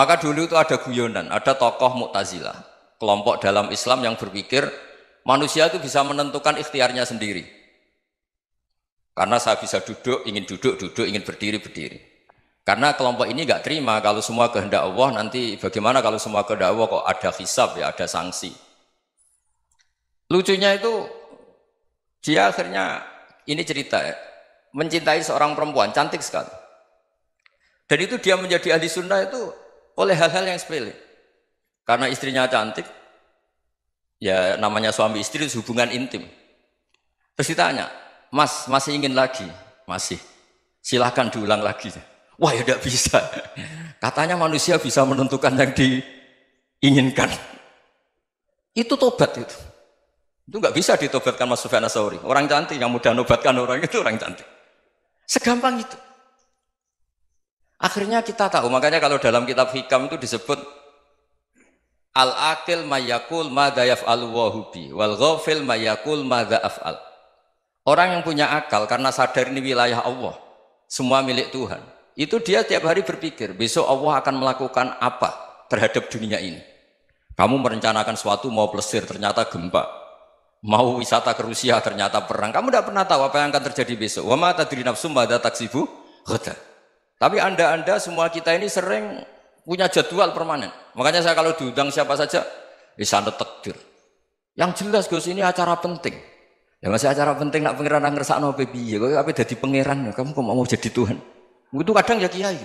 Maka dulu itu ada guyonan, ada tokoh Mu'tazilah, kelompok dalam Islam yang berpikir manusia itu bisa menentukan ikhtiarnya sendiri. Karena saya bisa duduk, duduk, ingin berdiri, berdiri. Karena kelompok ini nggak terima kalau semua kehendak Allah, nanti bagaimana kalau semua kehendak Allah kok ada hisab ya, ada sanksi. Lucunya itu dia akhirnya ini cerita ya, mencintai seorang perempuan cantik sekali. Dan itu dia menjadi ahli sunnah itu oleh hal-hal yang sepele. Karena istrinya cantik, ya namanya suami istri itu hubungan intim. Terus ditanya, Mas, masih ingin lagi? Masih. Silahkan diulang lagi. Wah ya tidak bisa. Katanya manusia bisa menentukan yang diinginkan. Itu tobat itu. Itu nggak bisa ditobatkan Mas Sufyan Ats-Tsauri. Orang cantik yang mudah nobatkan orang itu orang cantik. Segampang itu. Akhirnya kita tahu, makanya kalau dalam kitab Hikam itu disebut al-aqil mayyakul madza yaf'alu wa hubi wal ghafil mayyakul madza af'al. Orang yang punya akal karena sadar ini wilayah Allah, semua milik Tuhan. Itu dia tiap hari berpikir, besok Allah akan melakukan apa terhadap dunia ini. Kamu merencanakan sesuatu mau plesir, ternyata gempa. Mau wisata ke Rusia, ternyata perang. Kamu tidak pernah tahu apa yang akan terjadi besok. Wa ma tadri nafsum madza taksibu ghadan. Tapi anda semua kita ini sering punya jadwal permanen. Makanya saya kalau diundang siapa saja, sanad takdir. Yang jelas Gus ini acara penting. Ya masih acara penting nak pangeran ngersakno piye? Kowe ape dadi pangeran? Kamu kok mau jadi Tuhan? Itu kadang ya kiai.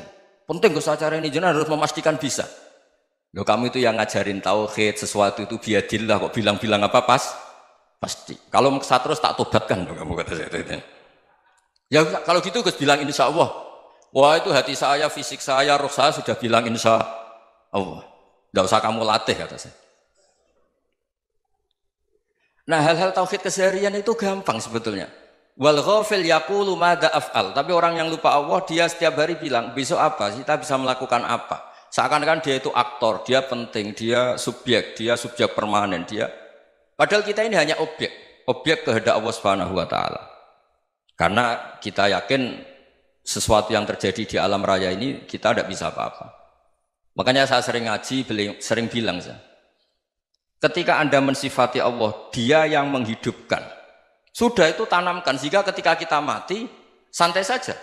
Penting Gus acara ini jenengan harus memastikan bisa. Loh kamu itu yang ngajarin tauhid, sesuatu itu biadillah kok bilang-bilang apa pasti. Kalau maksa terus tak tobatkan kamu kata saya. Ya kalau gitu Gus bilang insya Allah. Wah itu hati saya, fisik saya, roh saya sudah bilang insya Allah. Tidak usah kamu latih kata saya. Nah hal-hal tauhid keseharian itu gampang sebetulnya. Wal ghafil yaqulu madza af'al. Tapi orang yang lupa Allah dia setiap hari bilang besok apa? Kita bisa melakukan apa? Seakan-akan dia itu aktor, dia penting, dia subjek permanen, dia. Padahal kita ini hanya objek kehendak Allah Subhanahu wa taala. Karena kita yakin sesuatu yang terjadi di alam raya ini kita tidak bisa apa-apa. Makanya saya sering ngaji, sering bilang saya, ketika Anda mensifati Allah, dia yang menghidupkan. Sudah itu tanamkan, sehingga ketika kita mati, santai saja.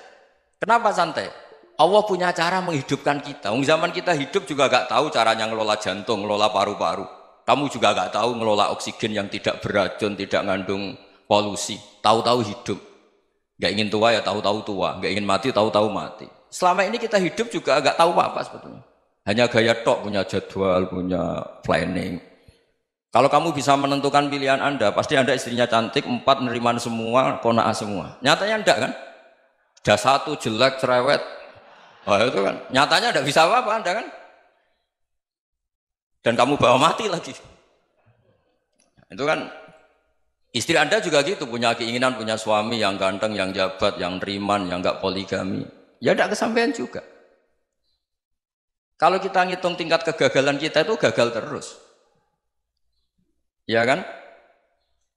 Kenapa santai? Allah punya cara menghidupkan kita. Zaman kita hidup juga gak tahu caranya ngelola jantung, ngelola paru-paru. Kamu juga gak tahu ngelola oksigen yang tidak beracun, tidak mengandung polusi. Tahu-tahu hidup. Gak ingin tua ya tahu-tahu tua, gak ingin mati tahu-tahu mati. Selama ini kita hidup juga agak tahu apa sebetulnya. Hanya gaya tok, punya jadwal, punya planning. Kalau kamu bisa menentukan pilihan Anda, pasti Anda istrinya cantik, 4 neriman semua, qanaah semua. Nyatanya enggak kan? Ada 1 jelek, cerewet. Oh itu kan, nyatanya enggak bisa apa-apa Anda kan? Dan kamu bawa mati lagi. Itu kan istri Anda juga gitu, punya keinginan, punya suami yang ganteng, yang jabat, yang riman, yang enggak poligami. Ya enggak kesampaian juga. Kalau kita ngitung tingkat kegagalan kita itu gagal terus. Ya kan?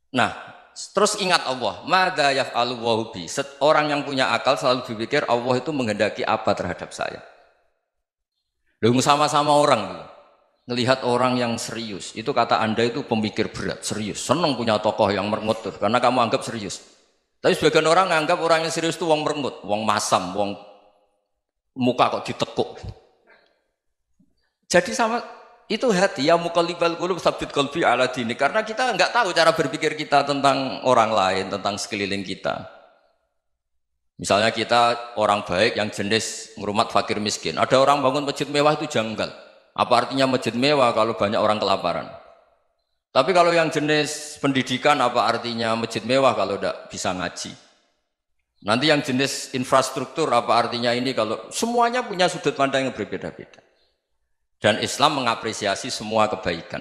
Nah, terus ingat Allah, madza yaf'alu wa hubi. Orang yang punya akal selalu berpikir Allah itu menghendaki apa terhadap saya. Lalu sama-sama orang ngelihat orang yang serius, itu kata Anda itu pemikir berat, serius, senang punya tokoh yang merengut karena kamu anggap serius. Tapi sebagian orang anggap orang yang serius itu wong merengut, wong masam, wong muka kok ditekuk. Jadi sama itu hati ya muqallibal qulub tsabbit qalbi ala dini, karena kita enggak tahu cara berpikir kita tentang orang lain, tentang sekeliling kita. Misalnya kita orang baik yang jenis ngrumat fakir miskin, ada orang bangun masjid mewah itu janggal. Apa artinya masjid mewah kalau banyak orang kelaparan? Tapi kalau yang jenis pendidikan, apa artinya masjid mewah kalau tidak bisa ngaji? Nanti yang jenis infrastruktur, apa artinya ini kalau semuanya punya sudut pandang yang berbeda-beda. Dan Islam mengapresiasi semua kebaikan.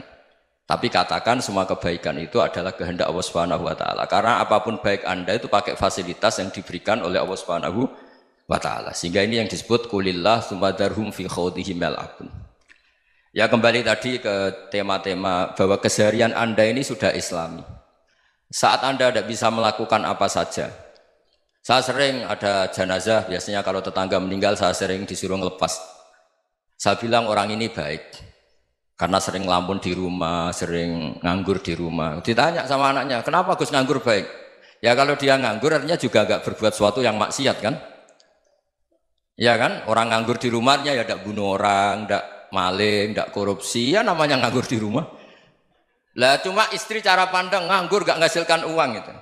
Tapi katakan semua kebaikan itu adalah kehendak Allah Subhanahu wa taala. Karena apapun baik Anda itu pakai fasilitas yang diberikan oleh Allah Subhanahu wa taala. Sehingga ini yang disebut qulillah tsumma darhum fi khawdihim yal'abun. Ya kembali tadi ke tema-tema bahwa keseharian Anda ini sudah Islami. Saat Anda tidak bisa melakukan apa saja. Saya sering ada jenazah, biasanya kalau tetangga meninggal saya sering disuruh ngelepas. Saya bilang orang ini baik karena sering ngelamun di rumah, sering nganggur di rumah. Ditanya sama anaknya, kenapa Gus nganggur baik? Ya kalau dia nganggur artinya juga agak berbuat sesuatu yang maksiat kan? Ya kan? Orang nganggur di rumahnya ya tidak bunuh orang, tidak maling, tidak korupsi, ya namanya nganggur di rumah. Lah cuma istri cara pandang nganggur gak menghasilkan uang itu.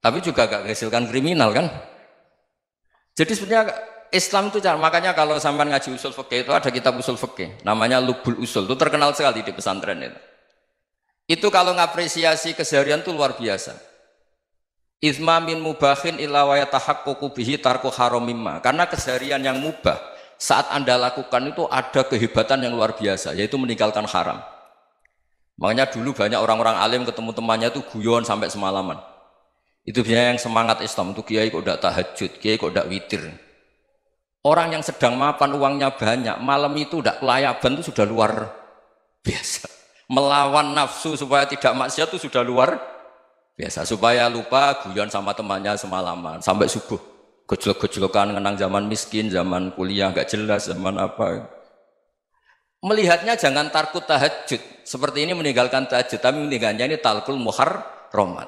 Tapi juga gak menghasilkan kriminal kan? Jadi sebenarnya Islam itu makanya kalau sampai ngaji usul fikih itu ada kitab usul fikih namanya Lubul Usul, itu terkenal sekali di pesantren itu. Itu kalau ngapresiasi keseharian itu luar biasa. Izma min mubahin illa wa yatahaqqaqu bihi tarku haramimma. Karena keseharian yang mubah saat Anda lakukan itu ada kehebatan yang luar biasa, yaitu meninggalkan haram. Makanya dulu banyak orang-orang alim ketemu temannya itu guyon sampai semalaman. Itu biasanya yang semangat Islam itu kiai kok tidak tahajud, kiai kok tidak witir. Orang yang sedang mapan uangnya banyak, malam itu tidak kelayaban itu sudah luar biasa. Melawan nafsu supaya tidak maksiat itu sudah luar biasa. Supaya lupa guyon sama temannya semalaman sampai subuh. Gejolak-gejolokan kenang zaman miskin, zaman kuliah nggak jelas, zaman apa. Melihatnya jangan tarkut tahajud. Seperti ini meninggalkan tahajud, tapi meninggalkannya ini talkul muharramat.